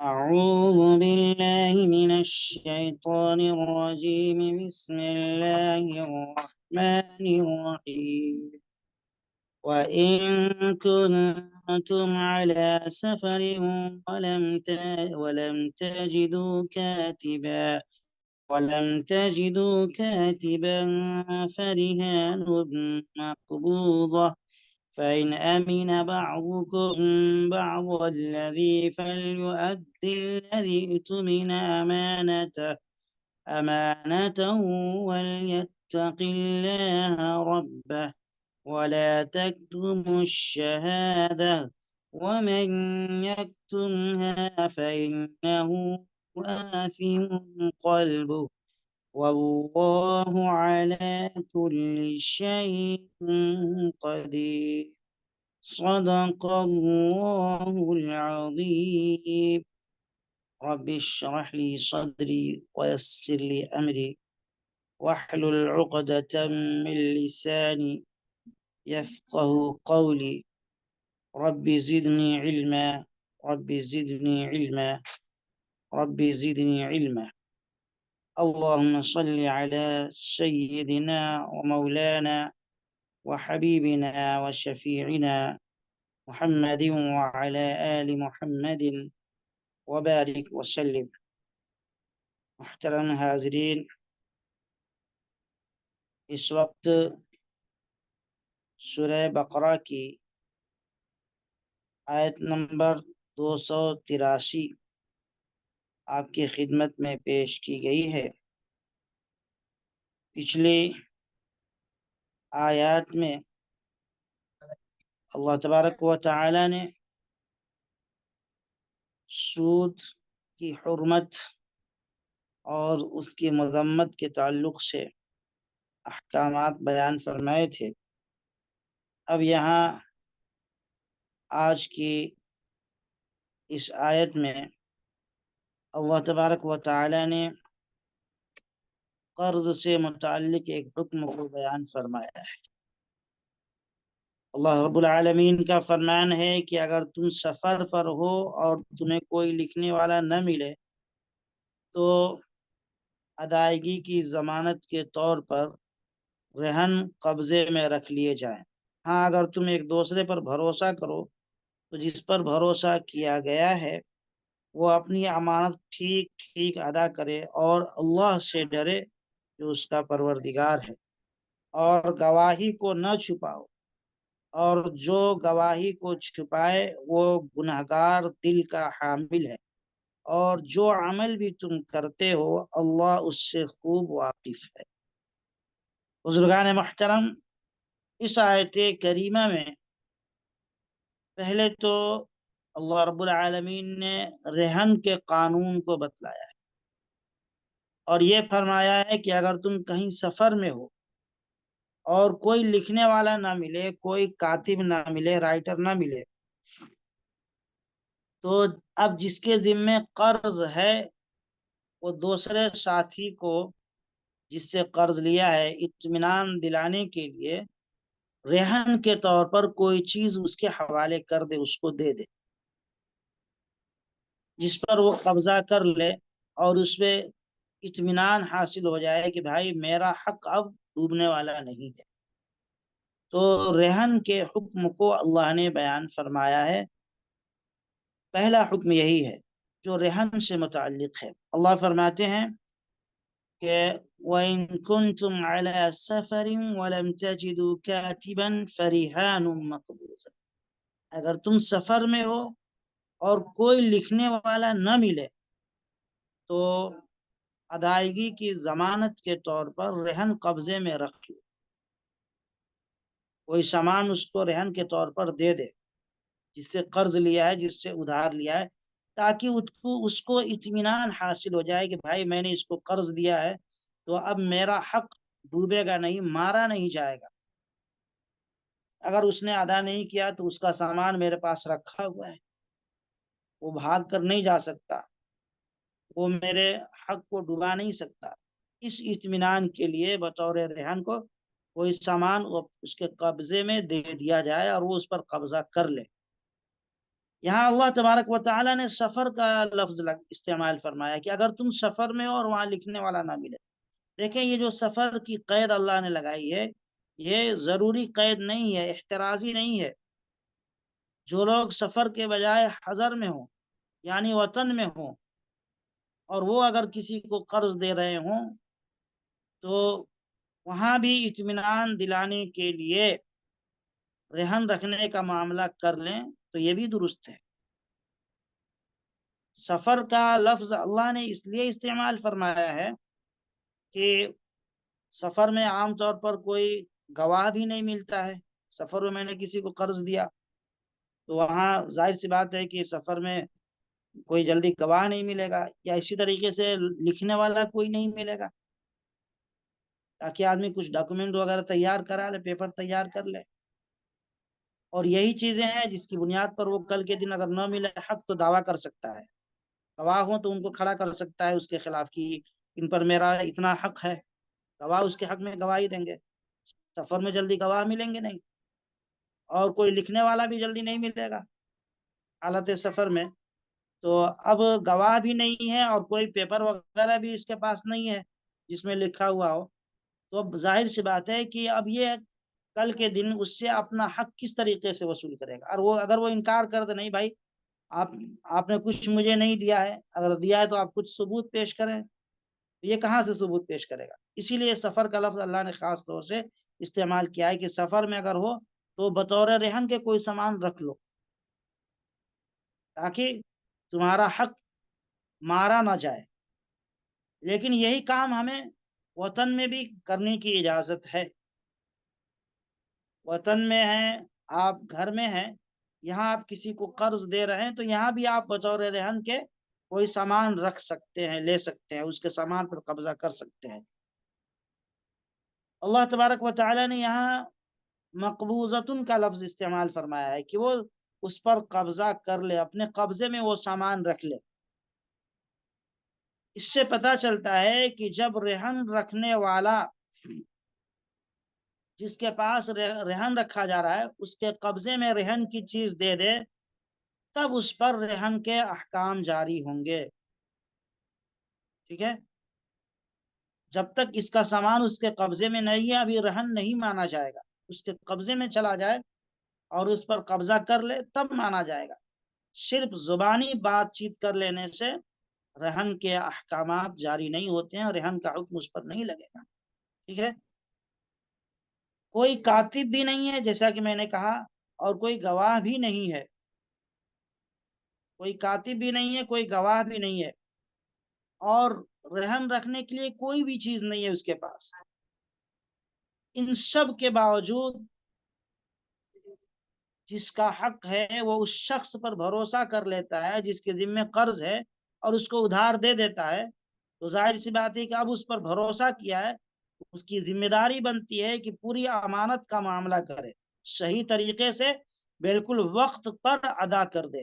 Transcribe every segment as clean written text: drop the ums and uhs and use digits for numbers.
أعوذ بالله من الشيطان الرجيم. بسم الله الرحمن الرحيم. وإن كنتم على سفر ولم تجدوا كاتبا فرهان مقبوضة، فإن أمن بعضكم بعضا فليؤدي الذي اؤتمن أمانته وليتق الله ربه ولا تكتموا الشهادة، ومن يكتمها فإنه آثم قلبه، والله على كل شيء قدير. صدق الله العظيم. رب اشرح لي صدري ويسر لي أمري واحلل عقدة من لساني يفقه قولي. رب زدني علما، رب زدني علما، رب زدني علما. اللهم صل على سيدنا ومولانا وحبيبنا وشفيعنا محمد وعلى آل محمد وبارك وسلم. محترم حاضرین، اس وقت سورہ بقرہ کی آیت نمبر 283 آپ کی خدمت میں پیش کی گئی ہے۔ پچھلی آیات میں اللہ تبارک و تعالی نے سود کی حرمت اور اس کی مذمت کے تعلق سے احکامات بیان فرمائے تھے۔ اب یہاں آج کی اس آیت میں اللہ تبارک و تعالی نے قرض سے متعلق ایک حکم کو بیان فرمایا ہے۔ اللہ رب العالمین کا فرمان ہے کہ اگر تم سفر پر ہو اور تمہیں کوئی لکھنے والا نہ ملے تو ادائیگی کی ضمانت کے طور پر رہن قبضے میں رکھ لیے جائیں۔ ہاں، اگر تم ایک دوسرے پر بھروسہ کرو تو جس پر بھروسہ کیا گیا ہے وہ اپنی امانت ٹھیک ٹھیک ادا کرے اور اللہ سے ڈرے جو اس کا پروردگار ہے، اور گواہی کو نہ چھپاؤ، اور جو گواہی کو چھپائے وہ گنہگار دل کا حامل ہے، اور جو عمل بھی تم کرتے ہو اللہ اس سے خوب واقف ہے۔ بزرگان محترم، اس آیت کریمہ میں پہلے تو اللہ رب العالمین نے رہن کے قانون کو بتلایا ہے، اور یہ فرمایا ہے کہ اگر تم کہیں سفر میں ہو اور کوئی لکھنے والا نہ ملے، کوئی کاتب نہ ملے، رائٹر نہ ملے، تو اب جس کے ذمے قرض ہے وہ دوسرے ساتھی کو جس سے قرض لیا ہے اطمینان دلانے کے لیے رہن کے طور پر کوئی چیز اس کے حوالے کر دے، اس کو دے دے، جس پر وہ قبضہ کر لے اور اس پہ اطمینان حاصل ہو جائے کہ بھائی میرا حق اب ڈوبنے والا نہیں ہے۔ تو رہن کے حکم کو اللہ نے بیان فرمایا ہے۔ پہلا حکم یہی ہے جو رہن سے متعلق ہے۔ اللہ فرماتے ہیں کہ وَإِن كُنتُمْ عَلَى سَفَرٍ وَلَمْ تَجِدُوا كَاتِبًا فَرِهَانٌ مَقْبُوضَةٌ، اگر تم سفر میں ہو اور کوئی لکھنے والا نہ ملے تو ادائیگی کی ضمانت کے طور پر رہن قبضے میں رکھ لو، کوئی سامان اس کو رہن کے طور پر دے دے جس سے قرض لیا ہے، جس سے ادھار لیا ہے، تاکہ اس کو اطمینان حاصل ہو جائے کہ بھائی میں نے اس کو قرض دیا ہے تو اب میرا حق ڈوبے گا نہیں، مارا نہیں جائے گا۔ اگر اس نے ادا نہیں کیا تو اس کا سامان میرے پاس رکھا ہوا ہے، وہ بھاگ کر نہیں جا سکتا، وہ میرے حق کو ڈبا نہیں سکتا۔ اس اطمینان کے لیے بطور رہن کو کوئی سامان اس کے قبضے میں دے دیا جائے اور وہ اس پر قبضہ کر لے۔ یہاں اللہ تبارک و تعالیٰ نے سفر کا لفظ استعمال فرمایا کہ اگر تم سفر میں ہو اور وہاں لکھنے والا نہ ملے. دیکھیں یہ جو سفر کی قید اللہ نے لگائی ہے یہ ضروری قید نہیں ہے، احترازی نہیں ہے. جو لوگ سفر کے بجائے حضر میں ہوں یعنی وطن میں ہوں اور وہ اگر کسی کو قرض دے رہے ہوں تو وہاں بھی اطمینان دلانے کے لیے رہن رکھنے کا معاملہ کر لیں تو یہ بھی درست ہے. سفر کا لفظ اللہ نے اس لیے استعمال فرمایا ہے کہ سفر میں عام طور پر کوئی گواہ بھی نہیں ملتا ہے. سفر میں نے کسی کو قرض دیا تو وہاں ظاہر سی بات ہے کہ سفر میں کوئی جلدی گواہ نہیں ملے گا، یا اسی طریقے سے لکھنے والا کوئی نہیں ملے گا تاکہ آدمی کچھ ڈاکومنٹ وغیرہ تیار کرا لے، پیپر تیار کر لے. اور یہی چیزیں ہیں جس کی بنیاد پر وہ کل کے دن اگر نہ ملے حق تو دعویٰ کر سکتا ہے. گواہ ہوں تو ان کو کھڑا کر سکتا ہے اس کے خلاف کہ ان پر میرا اتنا حق ہے. گواہ اس کے حق میں گواہی دیں گے. سفر میں جلدی گواہ ملیں گے نہیں، اور کوئی لکھنے والا بھی جلدی نہیں ملے گا حالت سفر میں. تو اب گواہ بھی نہیں ہے اور کوئی پیپر وغیرہ بھی اس کے پاس نہیں ہے جس میں لکھا ہوا ہو، تو اب ظاہر سی بات ہے کہ اب یہ کل کے دن اس سے اپنا حق کس طریقے سے وصول کرے گا. اور وہ اگر وہ انکار کر دے نہیں بھائی آپ آپ نے کچھ مجھے نہیں دیا ہے، اگر دیا ہے تو آپ کچھ ثبوت پیش کریں، یہ کہاں سے ثبوت پیش کرے گا. اسی لیے سفر کا لفظ اللہ نے خاص طور سے استعمال کیا ہے کہ سفر میں اگر ہو تو بطور رہن کے کوئی سامان رکھ لو تاکہ تمہارا حق مارا نہ جائے. لیکن یہی کام ہمیں وطن میں بھی کرنے کی اجازت ہے. وطن میں ہیں، آپ گھر میں ہیں، یہاں آپ کسی کو قرض دے رہے ہیں تو یہاں بھی آپ بطور رہن کے کوئی سامان رکھ سکتے ہیں، لے سکتے ہیں، اس کے سامان پر قبضہ کر سکتے ہیں. اللہ تبارک و تعالی نے یہاں مقبوضتن کا لفظ استعمال فرمایا ہے کہ وہ اس پر قبضہ کر لے، اپنے قبضے میں وہ سامان رکھ لے. اس سے پتہ چلتا ہے کہ جب رہن رکھنے والا جس کے پاس رہن رکھا جا رہا ہے اس کے قبضے میں رہن کی چیز دے دے تب اس پر رہن کے احکام جاری ہوں گے. ٹھیک ہے، جب تک اس کا سامان اس کے قبضے میں نہیں ہے ابھی رہن نہیں مانا جائے گا. اس کے قبضے میں چلا جائے اور اس پر قبضہ کر لے تب مانا جائے گا. صرف زبانی بات چیت کر لینے سے رہن کے احکامات جاری نہیں ہوتے ہیں اور رہن کا حکم اس پر نہیں لگے گا. ٹھیک ہے، کوئی کاتب بھی نہیں ہے جیسا کہ میں نے کہا، اور کوئی گواہ بھی نہیں ہے. کوئی کاتب بھی نہیں ہے، کوئی گواہ بھی نہیں ہے، اور رہن رکھنے کے لیے کوئی بھی چیز نہیں ہے اس کے پاس. ان سب کے باوجود جس کا حق ہے وہ اس شخص پر بھروسہ کر لیتا ہے جس کے ذمہ قرض ہے اور اس کو ادھار دے دیتا ہے. تو ظاہر سی بات ہے کہ اب اس پر بھروسہ کیا ہے، اس کی ذمہ داری بنتی ہے کہ پوری امانت کا معاملہ کرے، صحیح طریقے سے بالکل وقت پر ادا کر دے.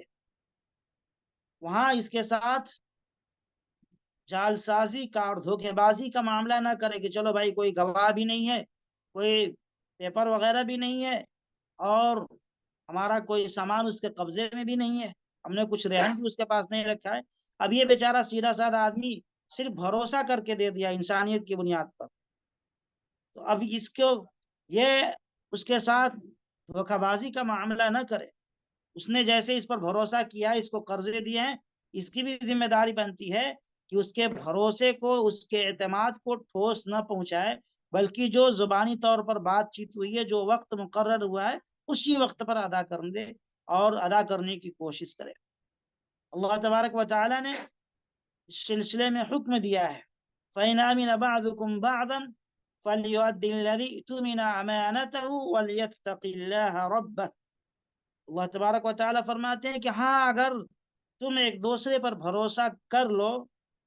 وہاں اس کے ساتھ جال سازی کا اور دھوکے بازی کا معاملہ نہ کرے کہ چلو بھائی کوئی گواہ بھی نہیں ہے، کوئی پیپر وغیرہ بھی نہیں ہے، اور ہمارا کوئی سامان اس کے قبضے میں بھی نہیں ہے، ہم نے کچھ رہن بھی اس کے پاس نہیں رکھا ہے. اب یہ بیچارہ سیدھا سادہ آدمی صرف بھروسہ کر کے دے دیا انسانیت کی بنیاد پر، تو اب اس کو یہ اس کے ساتھ دھوکہ بازی کا معاملہ نہ کرے. اس نے جیسے اس پر بھروسہ کیا، اس کو قرضے دیے ہیں، اس کی بھی ذمہ داری بنتی ہے کہ اس کے بھروسے کو، اس کے اعتماد کو ٹھوس نہ پہنچائے، بلکہ جو زبانی طور پر بات چیت ہوئی ہے، جو وقت مقرر ہوا ہے اسی وقت پر ادا کر دے اور ادا کرنے کی کوشش کرے. اللہ تبارک و تعالی نے اس سلسلے میں حکم دیا ہے فَإِنْ آمِنَ بَعْضُكُمْ بَعْضًا فَلْيُؤَدِّ الَّذِي اؤْتُمِنَ أَمَانَتَهُ وَلْيَتَّقِ اللَّهَ رَبَّهُ. اللہ تبارک و تعالی فرماتے ہیں کہ ہاں اگر تم ایک دوسرے پر بھروسہ کر لو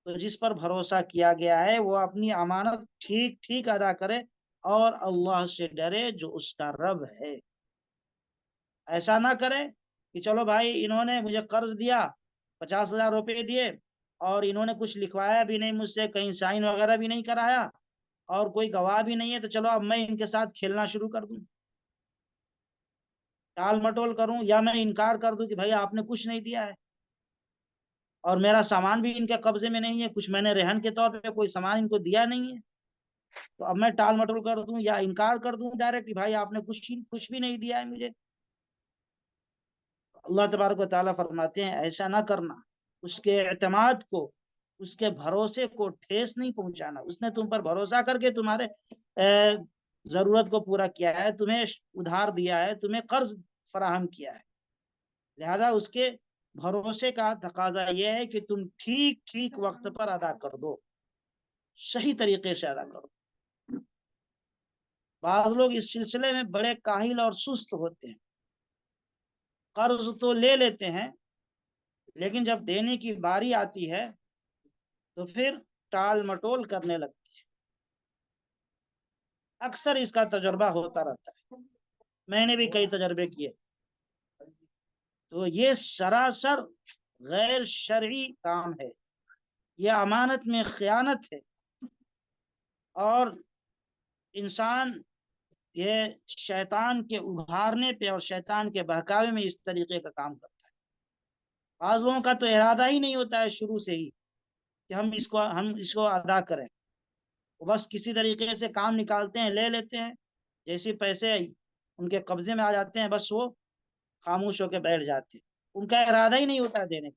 تو جس پر بھروسہ کیا گیا ہے وہ اپنی امانت ٹھیک ٹھیک ادا کرے اور اللہ سے ڈرے جو اس کا رب ہے. ایسا نہ کرے کہ چلو بھائی انہوں نے مجھے قرض دیا، 50,000 روپے دیے، اور انہوں نے کچھ لکھوایا بھی نہیں مجھ سے، کہیں سائن وغیرہ بھی نہیں کرایا، اور کوئی گواہ بھی نہیں ہے، تو چلو اب میں ان کے ساتھ کھیلنا شروع کر دوں. ٹال مٹول کروں یا میں انکار کر دوں کہ بھائی آپ نے کچھ نہیں دیا ہے اور میرا سامان بھی ان کے قبضے میں نہیں ہے، کچھ میں نے رہن کے طور پہ کوئی سامان ان کو دیا نہیں ہے، تو اب میں ٹال مٹول کر دوں یا انکار کر دوں ڈائریکٹ بھائی آپ نے کچھ بھی نہیں دیا ہے مجھے. اللہ تبارک و تعالیٰ فرماتے ہیں ایسا نہ کرنا، اس کے اعتماد کو، اس کے بھروسے کو ٹھیس نہیں پہنچانا. اس نے تم پر بھروسہ کر کے تمہارے ضرورت کو پورا کیا ہے، تمہیں ادھار دیا ہے، تمہیں قرض فراہم کیا ہے، لہذا اس کے بھروسے کا تقاضا یہ ہے کہ تم ٹھیک ٹھیک وقت پر ادا کر دو، صحیح طریقے سے ادا کرو. بعض لوگ اس سلسلے میں بڑے کاہل اور سست ہوتے ہیں، قرض تو لے لیتے ہیں لیکن جب دینے کی باری آتی ہے تو پھر ٹال مٹول کرنے لگتے ہیں. اکثر اس کا تجربہ ہوتا رہتا ہے، میں نے بھی کئی تجربے کیے. تو یہ سراسر غیر شرعی کام ہے، یہ امانت میں خیانت ہے، اور انسان یہ شیطان کے ابھارنے پہ اور شیطان کے بہکاوے میں اس طریقے کا کام کرتا ہے. بعض لوگوں کا تو ارادہ ہی نہیں ہوتا ہے شروع سے ہی کہ ہم اس کو ادا کریں، وہ بس کسی طریقے سے کام نکالتے ہیں، لے لیتے ہیں، جیسے پیسے ان کے قبضے میں آ جاتے ہیں بس وہ خاموش ہو کے بیٹھ جاتے ہیں، ان کا ارادہ ہی نہیں ہوتا دینے کا.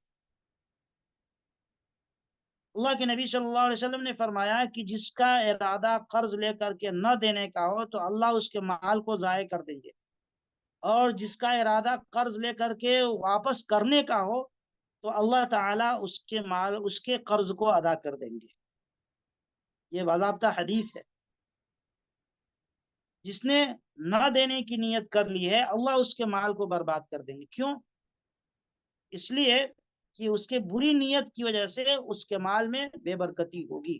اللہ کے نبی صلی اللہ علیہ وسلم نے فرمایا کہ جس کا ارادہ قرض لے کر کے نہ دینے کا ہو تو اللہ اس کے مال کو ضائع کر دیں گے، اور جس کا ارادہ قرض لے کر کے واپس کرنے کا ہو تو اللہ تعالیٰ اس کے قرض کو ادا کر دیں گے. یہ باضابطہ حدیث ہے. جس نے نہ دینے کی نیت کر لی ہے اللہ اس کے مال کو برباد کر دیں گے. کیوں؟ اس لیے کہ اس کے بری نیت کی وجہ سے اس کے مال میں بے برکتی ہوگی.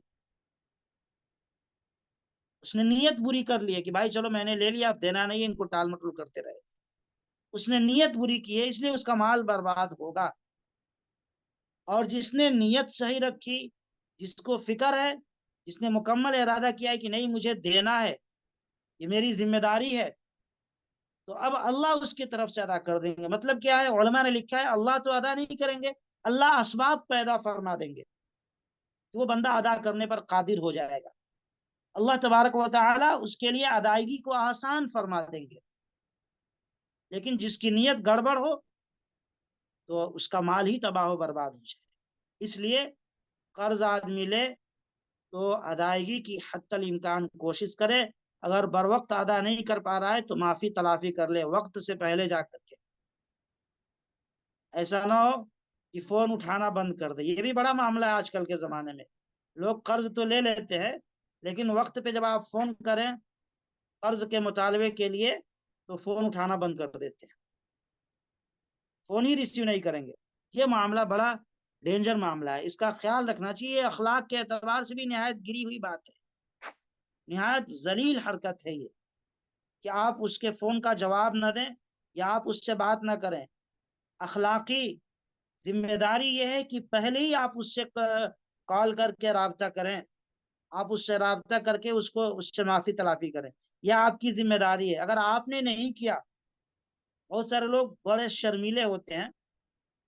اس نے نیت بری کر لی ہے کہ بھائی چلو میں نے لے لیا، اب دینا نہیں ہے، ان کو ٹال مٹول کرتے رہے. اس نے نیت بری کی ہے، اس لیے اس کا مال برباد ہوگا. اور جس نے نیت صحیح رکھی، جس کو فکر ہے، جس نے مکمل ارادہ کیا ہے کہ نہیں مجھے دینا ہے، یہ میری ذمہ داری ہے، تو اب اللہ اس کی طرف سے ادا کر دیں گے. مطلب کیا ہے؟ علماء نے لکھا ہے اللہ تو ادا نہیں کریں گے، اللہ اسباب پیدا فرما دیں گے کہ وہ بندہ ادا کرنے پر قادر ہو جائے گا. اللہ تبارک و تعالی اس کے لیے ادائیگی کو آسان فرما دیں گے. لیکن جس کی نیت گڑبڑ ہو تو اس کا مال ہی تباہ و برباد ہو جائے. اس لیے قرض آدمی لے تو ادائیگی کی حتی الامکان کوشش کرے. اگر بر وقت ادا نہیں کر پا رہا ہے تو معافی تلافی کر لے وقت سے پہلے جا کر کے. ایسا نہ ہو کہ فون اٹھانا بند کر دے. یہ بھی بڑا معاملہ ہے آج کل کے زمانے میں. لوگ قرض تو لے لیتے ہیں لیکن وقت پہ جب آپ فون کریں قرض کے مطالبے کے لیے تو فون اٹھانا بند کر دیتے ہیں، فون ہی ریسیو نہیں کریں گے. یہ معاملہ بڑا ڈینجر معاملہ ہے، اس کا خیال رکھنا چاہیے. اخلاق کے اعتبار سے بھی نہایت گری ہوئی بات ہے، نہایت ذلیل حرکت ہے یہ کہ آپ اس کے فون کا جواب نہ دیں یا آپ اس سے بات نہ کریں. اخلاقی ذمہ داری یہ ہے کہ پہلے ہی آپ اس سے کال کر کے رابطہ کریں، آپ اس سے رابطہ کر کے اس سے معافی تلافی کریں. یہ آپ کی ذمہ داری ہے. اگر آپ نے نہیں کیا، بہت سارے لوگ بڑے شرمیلے ہوتے ہیں،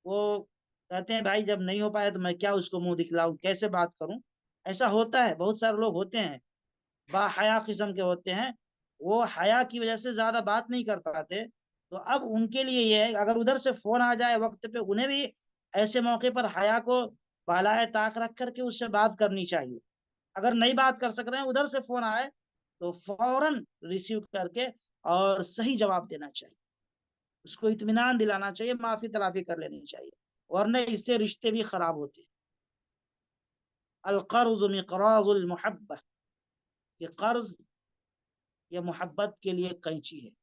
وہ کہتے ہیں بھائی جب نہیں ہو پایا تو میں کیا اس کو منہ دکھلاؤں، کیسے بات کروں. ایسا ہوتا ہے، بہت سارے لوگ ہوتے ہیں با حیا قسم کے ہوتے ہیں، وہ حیا کی وجہ سے زیادہ بات نہیں کر پاتے. تو اب ان کے لیے یہ ہے اگر ادھر سے فون آ جائے وقت پہ، انہیں بھی ایسے موقع پر حیا کو بالائے طاق رکھ کر کے اس سے بات کرنی چاہیے. اگر نہیں بات کر سک رہے ہیں، ادھر سے فون آئے تو فوراً ریسیو کر کے اور صحیح جواب دینا چاہیے، اس کو اطمینان دلانا چاہیے، معافی تلافی کر لینی چاہیے، ورنہ اس سے رشتے بھی خراب ہوتے ہیں. القرض مقراض المحبہ، یہ قرض یہ محبت کے لیے قینچی ہے،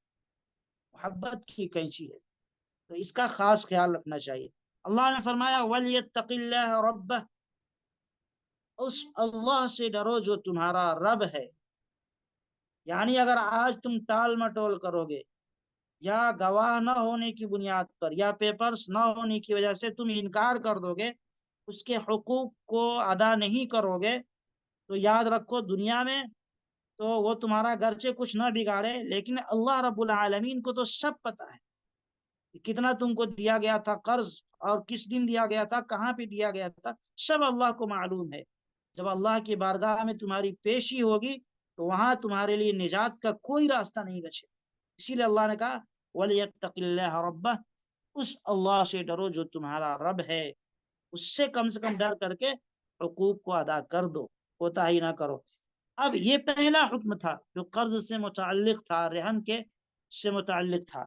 محبت کی قینچی ہے، تو اس کا خاص خیال رکھنا چاہیے. اللہ نے فرمایا وَلْيَتَّقِ اللَّهَ رَبَّهُ، اس اللہ سے ڈرو جو تمہارا رب ہے. یعنی اگر آج تم ٹال مٹول کرو گے یا گواہ نہ ہونے کی بنیاد پر یا پیپرز نہ ہونے کی وجہ سے تم انکار کر دو گے، اس کے حقوق کو ادا نہیں کرو گے، تو یاد رکھو دنیا میں تو وہ تمہارا گرچہ کچھ نہ بگاڑے لیکن اللہ رب العالمین کو تو سب پتہ ہے. کتنا تم کو دیا گیا تھا قرض، اور کس دن دیا گیا تھا، کہاں پہ دیا گیا تھا، سب اللہ کو معلوم ہے۔ جب اللہ کی بارگاہ میں تمہاری پیشی ہوگی تو وہاں تمہارے لیے نجات کا کوئی راستہ نہیں بچے۔ اسی لیے اللہ نے کہا وَلْيَتَّقِ اللَّهَ رَبَّهُ، اس اللہ سے ڈرو جو تمہارا رب ہے، اس سے کم ڈر کر کے حقوق کو ادا کر دو، کوتاہی نہ کرو۔ اب یہ پہلا حکم تھا جو قرض سے متعلق تھا، رہن کے سے متعلق تھا۔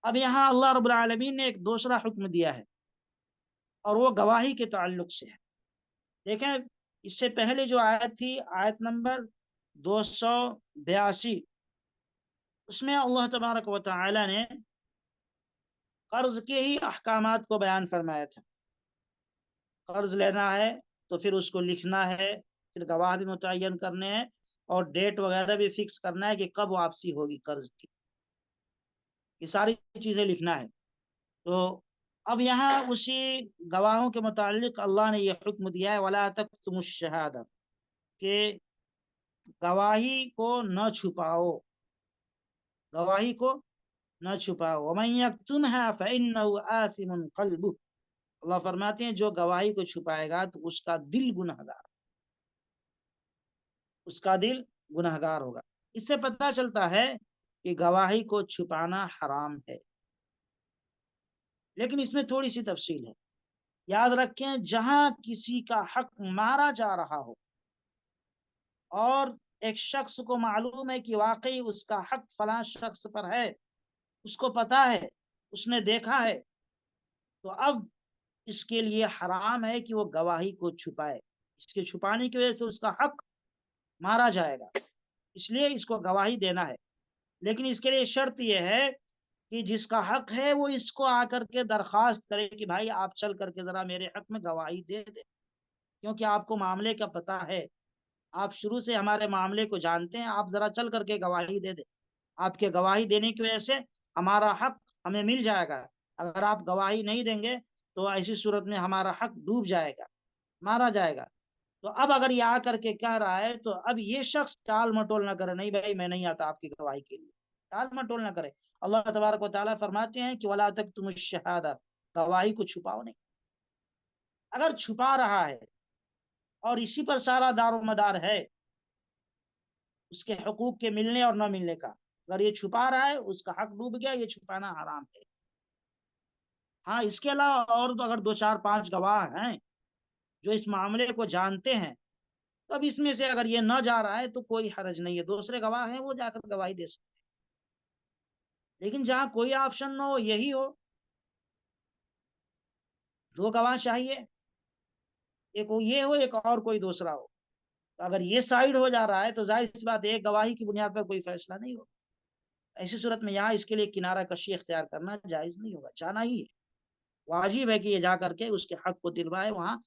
اب یہاں اللہ رب العالمین نے ایک دوسرا حکم دیا ہے، اور وہ گواہی کے تعلق سے ہے۔ دیکھیں، اس سے پہلے جو آیت تھی، آیت نمبر 282، اس میں اللہ تبارک و تعالی نے قرض کے ہی احکامات کو بیان فرمایا تھا۔ قرض لینا ہے تو پھر اس کو لکھنا ہے، پھر گواہ بھی متعین کرنے ہیں، اور ڈیٹ وغیرہ بھی فکس کرنا ہے کہ کب واپسی ہوگی قرض کی، یہ ساری چیزیں لکھنا ہے۔ تو اب یہاں اسی گواہوں کے متعلق اللہ نے یہ حکم دیا ہے وَلَا تَكْتُمُوا الشَّهَادَةَ، کہ گواہی کو نہ چھپاؤ، گواہی کو نہ چھپاؤ۔ وَمَن يَكْتُمْهَا فَإِنَّهُ آثِمٌ قَلْبُهُ، اللہ فرماتے ہیں جو گواہی کو چھپائے گا تو اس کا دل گنہگار، اس کا دل گنہگار ہوگا۔ اس سے پتہ چلتا ہے کہ گواہی کو چھپانا حرام ہے، لیکن اس میں تھوڑی سی تفصیل ہے۔ یاد رکھیں، جہاں کسی کا حق مارا جا رہا ہو اور ایک شخص کو معلوم ہے کہ واقعی اس کا حق فلاں شخص پر ہے، اس کو پتا ہے، اس نے دیکھا ہے، تو اب اس کے لیے حرام ہے کہ وہ گواہی کو چھپائے۔ اس کے چھپانے کی وجہ سے اس کا حق مارا جائے گا، اس لیے اس کو گواہی دینا ہے۔ لیکن اس کے لیے شرط یہ ہے کہ جس کا حق ہے وہ اس کو آ کر کے درخواست کرے کہ بھائی آپ چل کر کے ذرا میرے حق میں گواہی دے دے، کیونکہ آپ کو معاملے کا پتہ ہے، آپ شروع سے ہمارے معاملے کو جانتے ہیں، آپ ذرا چل کر کے گواہی دے دیں۔ آپ کے گواہی دینے کی وجہ سے ہمارا حق ہمیں مل جائے گا۔ اگر آپ گواہی نہیں دیں گے تو ایسی صورت میں ہمارا حق ڈوب جائے گا، مارا جائے گا۔ تو اب اگر یہ آ کر کے کہہ رہا ہے تو اب یہ شخص ٹال مٹول نہ کرے، نہیں بھائی میں نہیں آتا آپ کی گواہی کے لیے، ٹال مٹول نہ کرے۔ اللہ تبارک و تعالیٰ فرماتے ہیں کہ وَلَا تَكْتُمُوا الشَّهَادَةَ، گواہی کو چھپاؤ نہیں۔ اگر چھپا رہا ہے اور اسی پر سارا دار و مدار ہے اس کے حقوق کے ملنے اور نہ ملنے کا، اگر یہ چھپا رہا ہے اس کا حق ڈوب گیا، یہ چھپانا حرام ہے۔ ہاں، اس کے علاوہ اور اگر دو چار پانچ گواہ ہیں جو اس معاملے کو جانتے ہیں، تو اب اس میں سے اگر یہ نہ جا رہا ہے تو کوئی حرج نہیں ہے، دوسرے گواہ ہیں وہ جا کر گواہی دے سکتے ہیں۔ لیکن جہاں کوئی آپشن نہ ہو، یہی ہو، دو گواہ چاہیے، ایک یہ ہو ایک اور کوئی دوسرا ہو، تو اگر یہ سائیڈ ہو جا رہا ہے تو ظاہر سی بات ہے ایک گواہی کی بنیاد پر کوئی فیصلہ نہیں ہوگا۔ ایسی صورت میں یہاں اس کے لیے کنارہ کشی اختیار کرنا جائز نہیں ہوگا، جانا ہی ہے، واجب ہے کہ یہ جا کر کے اس کے حق کو دلوائے، وہاں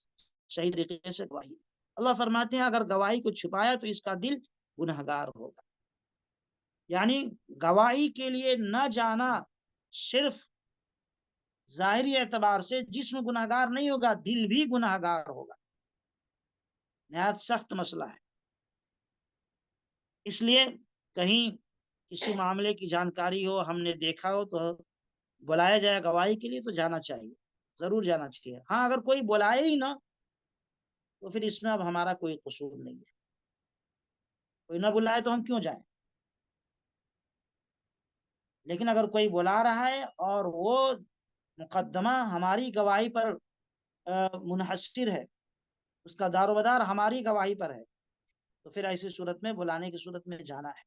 صحیح طریقے سے گواہی دے۔ اللہ فرماتے ہیں اگر گواہی کو چھپایا تو اس کا دل گنہگار ہوگا۔ یعنی گواہی کے لیے نہ جانا صرف ظاہری اعتبار سے جسم گنہگار نہیں ہوگا، دل بھی گنہگار ہوگا، نہایت سخت مسئلہ ہے۔ اس لیے کہیں کسی معاملے کی جانکاری ہو، ہم نے دیکھا ہو، تو بلایا جائے گواہی کے لیے تو جانا چاہیے، ضرور جانا چاہیے۔ ہاں، اگر کوئی بلائے ہی نہ تو پھر اس میں اب ہمارا کوئی قصور نہیں ہے، کوئی نہ بلائے تو ہم کیوں جائیں۔ لیکن اگر کوئی بلا رہا ہے اور وہ مقدمہ ہماری گواہی پر منحصر ہے، اس کا دار و مدار ہماری گواہی پر ہے، تو پھر ایسی صورت میں بلانے کی صورت میں جانا ہے،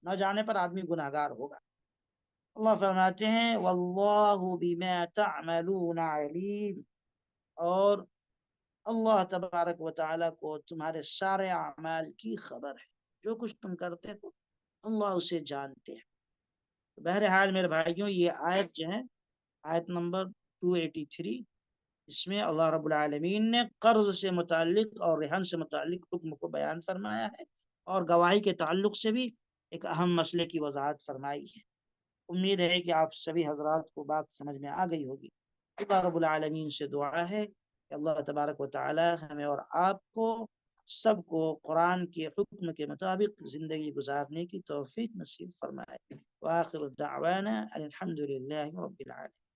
نہ جانے پر آدمی گناہگار ہوگا۔ اللہ فرماتے ہیں واللہ بما تعملون علیم، اور اللہ تبارک و تعالیٰ کو تمہارے سارے اعمال کی خبر ہے، جو کچھ تم کرتے ہو اللہ اسے جانتے ہیں۔ بہرحال میرے بھائیوں، یہ آیت جو ہے آیت نمبر 283، اس میں اللہ رب العالمین نے قرض سے متعلق اور رہن سے متعلق حکم کو بیان فرمایا ہے، اور گواہی کے تعلق سے بھی ایک اہم مسئلے کی وضاحت فرمائی ہے۔ امید ہے کہ آپ سبھی حضرات کو بات سمجھ میں آ گئی ہوگی۔ اللہ رب العالمین سے دعا ہے کہ اللہ تبارک و تعالی ہمیں اور آپ کو سب کو قرآن کے حکم کے مطابق زندگی گزارنے کی توفیق نصیب فرمائے۔ وآخر دعوانا الحمد لله رب العالمين.